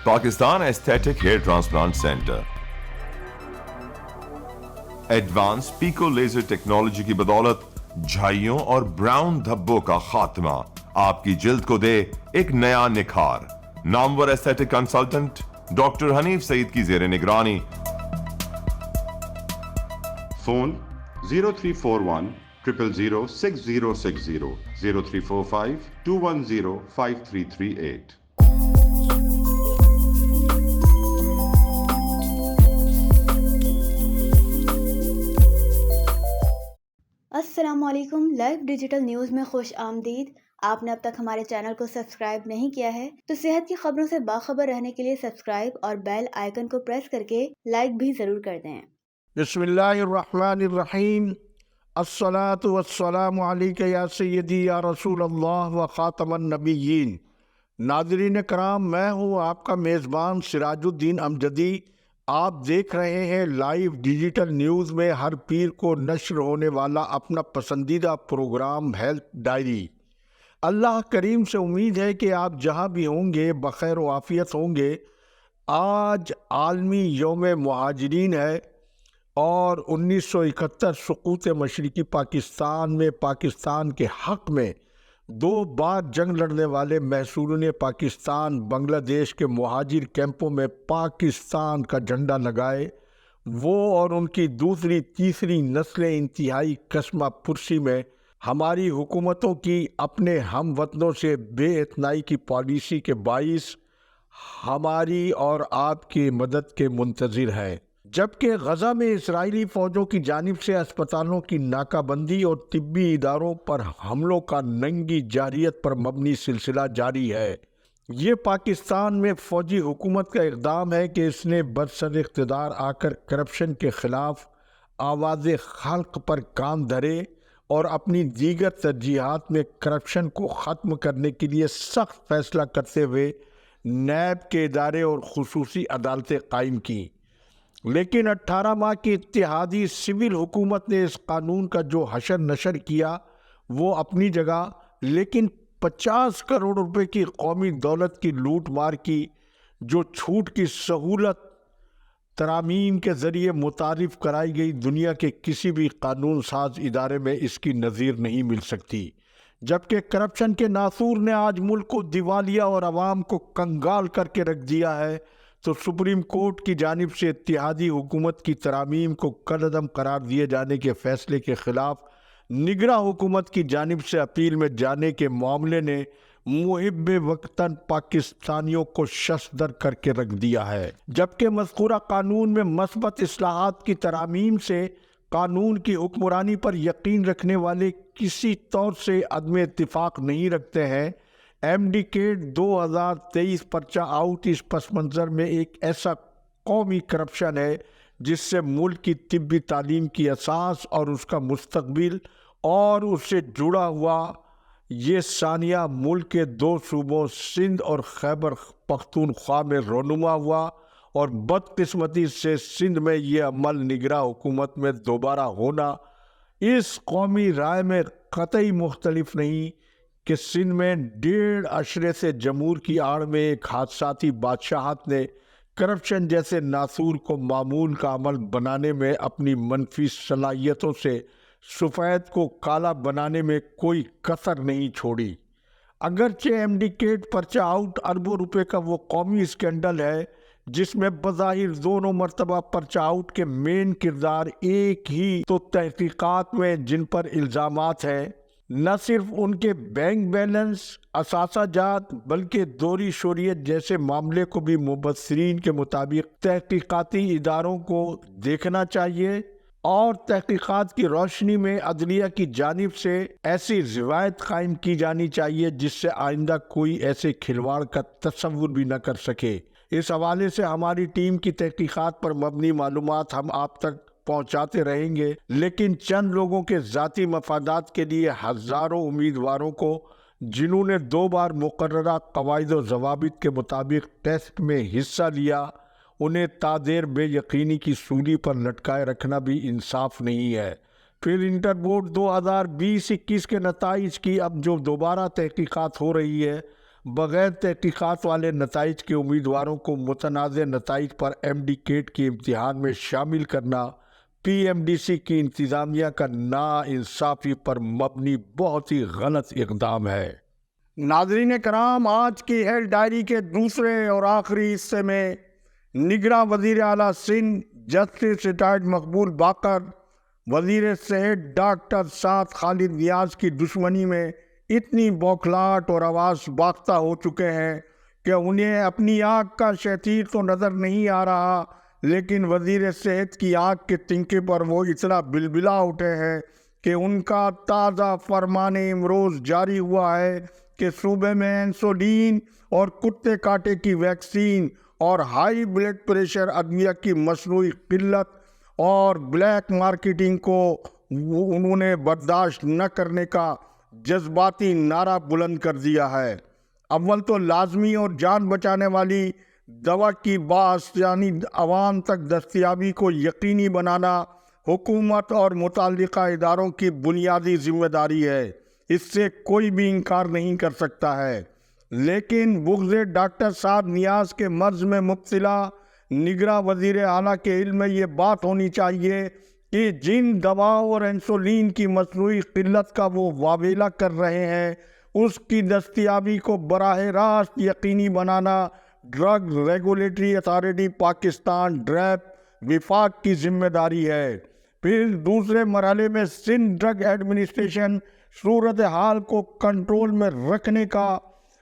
Pakistan aesthetic hair transplant centre advance pico laser technology کی بدولت جھائیوں اور براؤن دھبوں کا خاتمہ آپ کی جلد کو دے ایک نیا نکھار. نامور ایستھیٹک کنسلٹنٹ ڈاکٹر حنیف سعید کی زیر نگرانی. فون 0341 000 6060 0345 210 5338. السلام علیکم. لائیو ڈیجیٹل نیوز میں خوش آمدید. آپ نے اب تک ہمارے چینل کو سبسکرائب نہیں کیا ہے تو صحت کی خبروں سے باخبر رہنے کے لیے سبسکرائب اور بیل آئیکن کو پریس کر کے لائک بھی ضرور کر دیں. بسم اللہ الرحمن الرحیم. الصلاۃ والسلام علیک یا سیدی یا رسول اللہ و خاتم النبیین. ناظرین کرام، میں ہوں آپ کا میزبان سراج الدین امجدی. آپ دیکھ رہے ہیں لائیو ڈیجیٹل نیوز میں ہر پیر کو نشر ہونے والا اپنا پسندیدہ پروگرام ہیلتھ ڈائری. اللہ کریم سے امید ہے کہ آپ جہاں بھی ہوں گے بخیر و عافیت ہوں گے. آج عالمی یوم مہاجرین ہے اور 1971 سقوط مشرقی پاکستان میں پاکستان کے حق میں 2 بار جنگ لڑنے والے محصورین پاکستان بنگلہ دیش کے مہاجر کیمپوں میں پاکستان کا جھنڈا لگائے. وہ اور ان کی دوسری تیسری نسلیں انتہائی کسمہ پرسی میں ہماری حکومتوں کی اپنے ہم وطنوں سے بے اعتنائی کی پالیسی کے باعث ہماری اور آپ کی مدد کے منتظر ہے. جبکہ غزہ میں اسرائیلی فوجوں کی جانب سے اسپتالوں کی ناکہ بندی اور طبی اداروں پر حملوں کا ننگی جارحیت پر مبنی سلسلہ جاری ہے. یہ پاکستان میں فوجی حکومت کا اقدام ہے کہ اس نے برسر اقتدار آ کر کرپشن کے خلاف آواز خلق پر کان دھرے اور اپنی دیگر ترجیحات میں کرپشن کو ختم کرنے کے لیے سخت فیصلہ کرتے ہوئے نیب کے ادارے اور خصوصی عدالتیں قائم کی. لیکن 18 ماہ کی اتحادی سول حکومت نے اس قانون کا جو حشر نشر کیا وہ اپنی جگہ، لیکن 50 کروڑ روپے کی قومی دولت کی لوٹ مار کی جو چھوٹ کی سہولت ترامیم کے ذریعے متعارف کرائی گئی دنیا کے کسی بھی قانون ساز ادارے میں اس کی نظیر نہیں مل سکتی. جبکہ کرپشن کے ناصور نے آج ملک کو دیوالیہ اور عوام کو کنگال کر کے رکھ دیا ہے، تو سپریم کورٹ کی جانب سے اتحادی حکومت کی ترامیم کو کالعدم قرار دیے جانے کے فیصلے کے خلاف نگراں حکومت کی جانب سے اپیل میں جانے کے معاملے نے محب وطن پاکستانیوں کو ششدر کر کے رکھ دیا ہے. جبکہ مذکورہ قانون میں مثبت اصلاحات کی ترامیم سے قانون کی حکمرانی پر یقین رکھنے والے کسی طور سے عدم اتفاق نہیں رکھتے ہیں. ایمڈیکیٹ 2023 پرچہ آؤٹ اس پس منظر میں ایک ایسا قومی کرپشن ہے جس سے ملک کی طبی تعلیم کی اساس اور اس کا مستقبل اور اس سے جڑا ہوا یہ ثانیہ ملک کے 2 صوبوں سندھ اور خیبر پختونخوا میں رونما ہوا، اور بدقسمتی سے سندھ میں یہ عمل نگراں حکومت میں دوبارہ ہونا اس قومی رائے میں قطعی مختلف نہیں کہ سندھ میں 1.5 عشرے سے جمہور کی آڑ میں ایک حادثاتی بادشاہت نے کرپشن جیسے ناصور کو معمول کا عمل بنانے میں اپنی منفی صلاحیتوں سے سفید کو کالا بنانے میں کوئی کسر نہیں چھوڑی. اگرچہ ایمڈیکیٹ پرچہ آؤٹ اربوں روپے کا وہ قومی اسکینڈل ہے جس میں بظاہر دونوں مرتبہ پرچہ آؤٹ کے مین کردار ایک ہی تو تحقیقات میں جن پر الزامات ہیں نہ صرف ان کے بینک بیلنس اثاثہ جات بلکہ دوہری شوریت جیسے معاملے کو بھی مبصرین کے مطابق تحقیقاتی اداروں کو دیکھنا چاہیے، اور تحقیقات کی روشنی میں عدلیہ کی جانب سے ایسی روایت قائم کی جانی چاہیے جس سے آئندہ کوئی ایسے کھلواڑ کا تصور بھی نہ کر سکے. اس حوالے سے ہماری ٹیم کی تحقیقات پر مبنی معلومات ہم آپ تک پہنچاتے رہیں گے، لیکن چند لوگوں کے ذاتی مفادات کے لیے ہزاروں امیدواروں کو جنہوں نے 2 بار مقررہ قواعد و ضوابط کے مطابق ٹیسٹ میں حصہ لیا انہیں تادیر بے یقینی کی سولی پر لٹکائے رکھنا بھی انصاف نہیں ہے. پھر انٹر بورڈ 2020-21 کے نتائج کی اب جو دوبارہ تحقیقات ہو رہی ہے بغیر تحقیقات والے نتائج کے امیدواروں کو متنازع نتائج پر MD کیٹ کے امتحان میں شامل کرنا PMDC کی انتظامیہ کا ناانصافی پر مبنی بہت ہی غلط اقدام ہے۔ ناظرین کرام، آج کی ہیلتھ ڈائری کے دوسرے اور آخری حصے میں نگراں وزیر اعلیٰ سندھ جسٹس ریٹائرڈ مقبول باقر وزیر صحت ڈاکٹر سعد خالد نیاز کی دشمنی میں اتنی بوکھلاہٹ اور آواز باختہ ہو چکے ہیں کہ انہیں اپنی آنکھ کا شتیر تو نظر نہیں آ رہا، لیکن وزیر صحت کی آنکھ کے تنکے پر وہ اتنا بلبلا اٹھے ہیں کہ ان کا تازہ فرمان امروز جاری ہوا ہے کہ صوبے میں انسولین اور کتے کاٹے کی ویکسین اور ہائی بلڈ پریشر ادویہ کی مصنوعی قلت اور بلیک مارکیٹنگ کو انہوں نے برداشت نہ کرنے کا جذباتی نعرہ بلند کر دیا ہے۔ اول تو لازمی اور جان بچانے والی دوا کی بآسانی عوام تک دستیابی کو یقینی بنانا حکومت اور متعلقہ اداروں کی بنیادی ذمہ داری ہے، اس سے کوئی بھی انکار نہیں کر سکتا ہے، لیکن بغض ڈاکٹر سعد نیاز کے مرض میں مبتلا نگراں وزیر اعلیٰ کے علم میں یہ بات ہونی چاہیے کہ جن دواؤں اور انسولین کی مصنوعی قلت کا وہ واویلا کر رہے ہیں اس کی دستیابی کو براہ راست یقینی بنانا drug regulatory authority Pakistan DRAP وفاق کی ذمہ داری ہے۔ پھر دوسرے مرحلے میں سندھ ڈرگ ایڈمنسٹریشن صورتحال کو کنٹرول میں رکھنے کا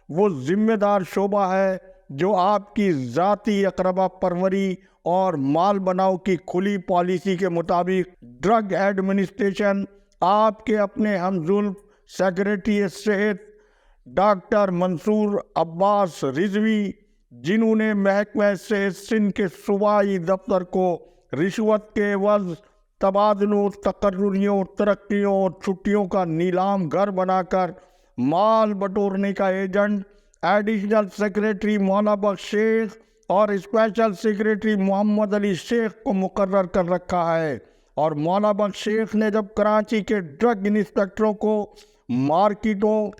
وہ ذمہ دار شعبہ ہے جو آپ کی ذاتی اقربا پروری اور مال بناؤ کی کھلی پالیسی کے مطابق ڈرگ ایڈمنسٹریشن آپ کے اپنے ہمزلف سیکریٹری صحت ڈاکٹر منصور عباس رضوی، جنہوں نے محکمہ صحت سندھ کے صوبائی دفتر کو رشوت کے عوض تبادلوں، تقرریوں، ترقیوں اور چھٹیوں کا نیلام گھر بنا کر مال بٹورنے کا ایجنٹ ایڈیشنل سیکریٹری مولا بخش شیخ اور اسپیشل سیکریٹری محمد علی شیخ کو مقرر کر رکھا ہے، اور مولا بخش شیخ نے جب کراچی کے ڈرگ انسپیکٹروں کو مارکیٹوں،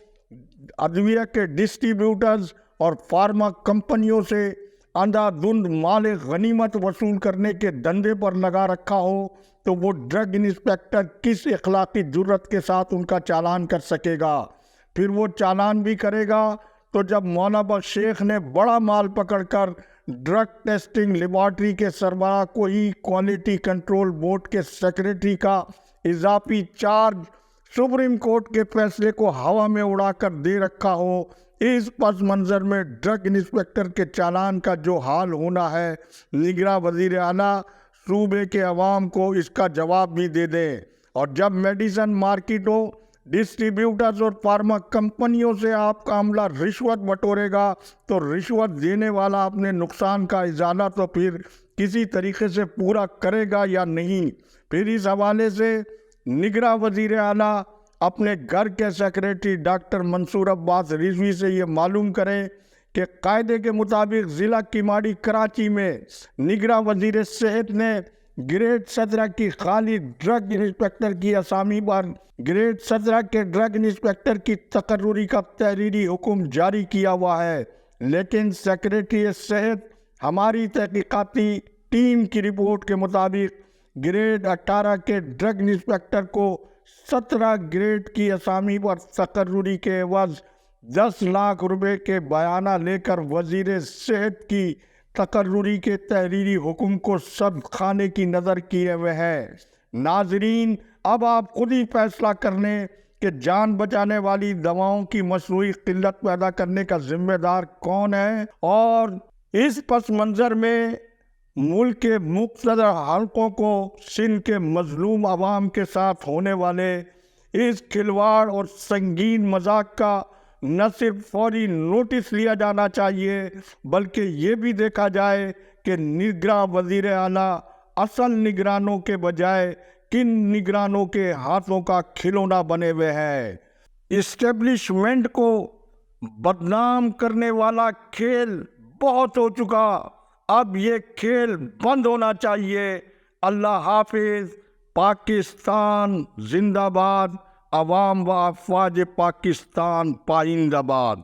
ادویہ کے ڈسٹریبیوٹرز اور فارما کمپنیوں سے اندھا دھند مال غنیمت وصول کرنے کے دھندے پر لگا رکھا ہو تو وہ ڈرگ انسپیکٹر کس اخلاقی جرت کے ساتھ ان کا چالان کر سکے گا؟ پھر وہ چالان بھی کرے گا تو جب مولا بخش شیخ نے بڑا مال پکڑ کر ڈرگ ٹیسٹنگ لیبارٹری کے سربراہ کو ہی کوالٹی کنٹرول بورڈ کے سیکریٹری کا اضافی چارج سپریم کورٹ کے فیصلے کو ہوا میں اڑا کر دے رکھا ہو، اس پس منظر میں ڈرگ انسپیکٹر کے چالان کا جو حال ہونا ہے، نگراں وزیر اعلیٰ صوبے کے عوام کو اس کا جواب بھی دے دیں۔ اور جب میڈیسن مارکیٹوں، ڈسٹریبیوٹرز اور فارما کمپنیوں سے آپ کا عملہ رشوت بٹورے گا تو رشوت دینے والا اپنے نقصان کا ازالہ تو پھر کسی طریقے سے پورا کرے گا یا نہیں؟ پھر اس حوالے سے نگراں وزیر اعلیٰ اپنے گھر کے سیکریٹری ڈاکٹر منصور عباس رضوی سے یہ معلوم کریں کہ قاعدے کے مطابق ضلع کیماڑی کراچی میں نگراں وزیر صحت نے گریڈ 17 کی خالی ڈرگ انسپیکٹر کی اسامی پر گریڈ 17 کے ڈرگ انسپیکٹر کی تقرری کا تحریری حکم جاری کیا ہوا ہے، لیکن سیکریٹری صحت ہماری تحقیقاتی ٹیم کی رپورٹ کے مطابق گریڈ 18 کے ڈرگ انسپیکٹر کو 17 گریڈ کی اسامی پر تقرری کے عوض 10 لاکھ روپے کے بیانہ لے کر وزیر صحت کی تقرری کے تحریری حکم کو سد خانے کی نظر کیے ہوئے ہے۔ ناظرین، اب آپ خود ہی فیصلہ کر لیں کہ جان بچانے والی دواؤں کی مصنوعی قلت پیدا کرنے کا ذمہ دار کون ہے، اور اس پس منظر میں ملک کے مقتدر حلقوں کو سندھ کے مظلوم عوام کے ساتھ ہونے والے اس کھلواڑ اور سنگین مذاق کا نہ صرف فوری نوٹس لیا جانا چاہیے بلکہ یہ بھی دیکھا جائے کہ نگراں وزیر اعلیٰ اصل نگرانوں کے بجائے کن نگرانوں کے ہاتھوں کا کھلونا بنے ہوئے ہیں۔ اسٹیبلشمنٹ کو بدنام کرنے والا کھیل بہت ہو چکا، اب یہ کھیل بند ہونا چاہیے۔ اللہ حافظ۔ پاکستان زندہ باد۔ عوام و افواج پاکستان پائندہ باد۔